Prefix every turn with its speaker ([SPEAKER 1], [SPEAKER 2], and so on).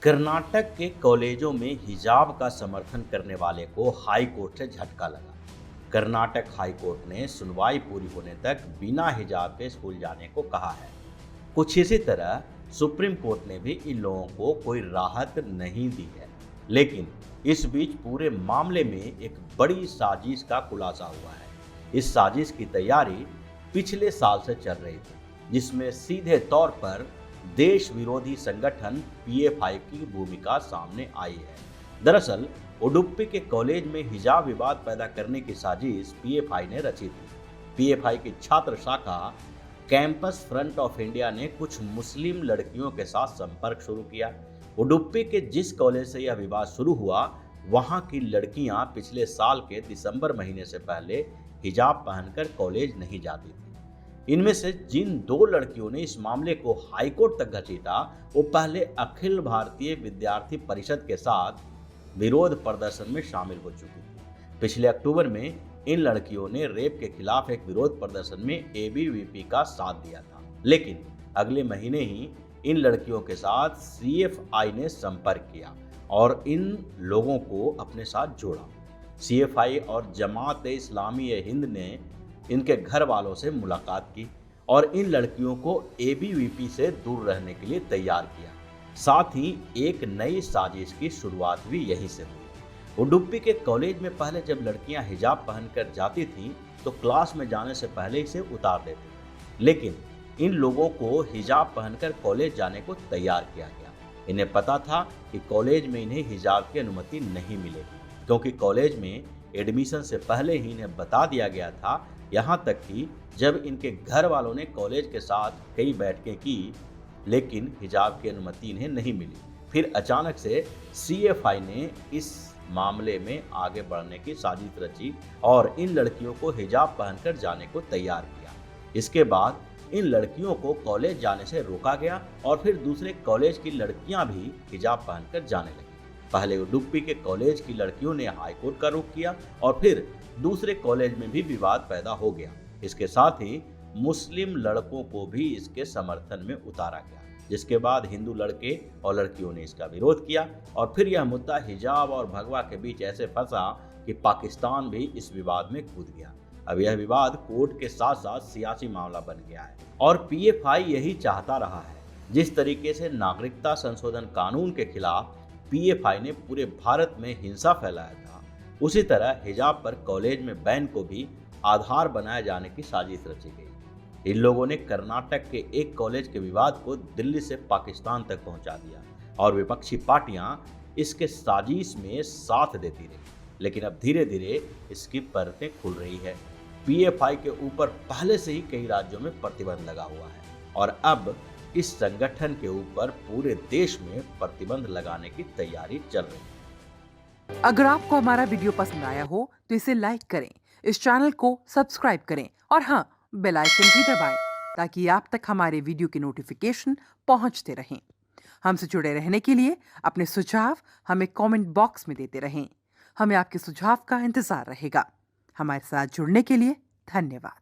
[SPEAKER 1] कर्नाटक के कॉलेजों में हिजाब का समर्थन करने वाले को हाई कोर्ट से झटका लगा। कर्नाटक हाई कोर्ट ने सुनवाई पूरी होने तक बिना हिजाब के स्कूल जाने को कहा है। कुछ इसी तरह सुप्रीम कोर्ट ने भी इन लोगों को कोई राहत नहीं दी है। लेकिन इस बीच पूरे मामले में एक बड़ी साजिश का खुलासा हुआ है। इस साजिश की तैयारी पिछले साल से चल रही थी, जिसमें सीधे तौर पर देश विरोधी संगठन पीएफआई की भूमिका सामने आई है। दरअसल उडुपी के कॉलेज में हिजाब विवाद पैदा करने की साजिश पीएफआई ने रची थी। पीएफआई की छात्र शाखा कैंपस फ्रंट ऑफ इंडिया ने कुछ मुस्लिम लड़कियों के साथ संपर्क शुरू किया। उडुपी के जिस कॉलेज से यह विवाद शुरू हुआ, वहां की लड़कियां पिछले साल के दिसंबर महीने से पहले हिजाब पहनकर कॉलेज नहीं जाती थी। इनमें से जिन दो लड़कियों ने इस मामले को हाईकोर्ट तक घसीटा, वो पहले अखिल भारतीय विद्यार्थी परिषद के साथ विरोध प्रदर्शन में शामिल हो चुकी थी। पिछले अक्टूबर में इन लड़कियों ने रेप के खिलाफ एक विरोध प्रदर्शन में एबीवीपी का साथ दिया था। लेकिन अगले महीने ही इन लड़कियों के साथ सीएफआई ने संपर्क किया और इन लोगों को अपने साथ जोड़ा। सीएफआई और जमात-ए-इस्लामी हिंद ने इनके घर वालों से मुलाकात की और इन लड़कियों को एबीवीपी से दूर रहने के लिए तैयार किया। साथ ही एक नई साजिश की शुरुआत भी यहीं से हुई। उडुपी के कॉलेज में पहले जब लड़कियां हिजाब पहनकर जाती थीं, तो क्लास में जाने से पहले इसे उतार देती। लेकिन इन लोगों को हिजाब पहनकर कॉलेज जाने को तैयार किया गया। इन्हें पता था कि कॉलेज में इन्हें हिजाब की अनुमति नहीं मिलेगी, क्योंकि कॉलेज में एडमिशन से पहले ही इन्हें बता दिया गया था। यहाँ तक कि जब इनके घर वालों ने कॉलेज के साथ कई बैठकें की, लेकिन हिजाब की अनुमति इन्हें नहीं मिली। फिर अचानक से सीएफआई ने इस मामले में आगे बढ़ने की साजिश रची और इन लड़कियों को हिजाब पहनकर जाने को तैयार किया। इसके बाद इन लड़कियों को कॉलेज जाने से रोका गया और फिर दूसरे कॉलेज की लड़कियां भी हिजाब पहनकर जाने लगी। पहले उडुपी के कॉलेज की लड़कियों ने हाईकोर्ट का रुख किया और फिर दूसरे कॉलेज में भी विवाद पैदा हो गया। इसके साथ ही मुस्लिम लड़कों को भी इसके समर्थन में उतारा गया, जिसके बाद हिंदू लड़के और लड़कियों ने इसका विरोध किया और फिर यह मुद्दा हिजाब और भगवा के बीच ऐसे फंसा कि पाकिस्तान भी इस विवाद में कूद गया। अब यह विवाद कोर्ट के साथ साथ सियासी मामला बन गया है और पीएफआई यही चाहता रहा है। जिस तरीके से नागरिकता संशोधन कानून के खिलाफ पीएफआई ने पूरे भारत में हिंसा फैलाया था, उसी तरह हिजाब पर कॉलेज में बैन को भी आधार बनाए जाने की साजिश रची गई। इन लोगों ने कर्नाटक के एक कॉलेज के विवाद को दिल्ली से पाकिस्तान तक पहुंचा दिया और विपक्षी पार्टियां इसके साजिश में साथ देती रही। लेकिन अब धीरे धीरे इसकी परतें खुल रही है। पीएफआई के ऊपर पहले से ही कई राज्यों में प्रतिबंध लगा हुआ है और अब इस संगठन के ऊपर पूरे देश में प्रतिबंध लगाने की तैयारी चल रही है।
[SPEAKER 2] अगर आपको हमारा वीडियो पसंद आया हो तो इसे लाइक करें, इस चैनल को सब्सक्राइब करें और हाँ, बेल आइकन भी दबाएं ताकि आप तक हमारे वीडियो की नोटिफिकेशन पहुंचते रहें। हमसे जुड़े रहने के लिए अपने सुझाव हमें कमेंट बॉक्स में देते रहें। हमें आपके सुझाव का इंतजार रहेगा। हमारे साथ जुड़ने के लिए धन्यवाद।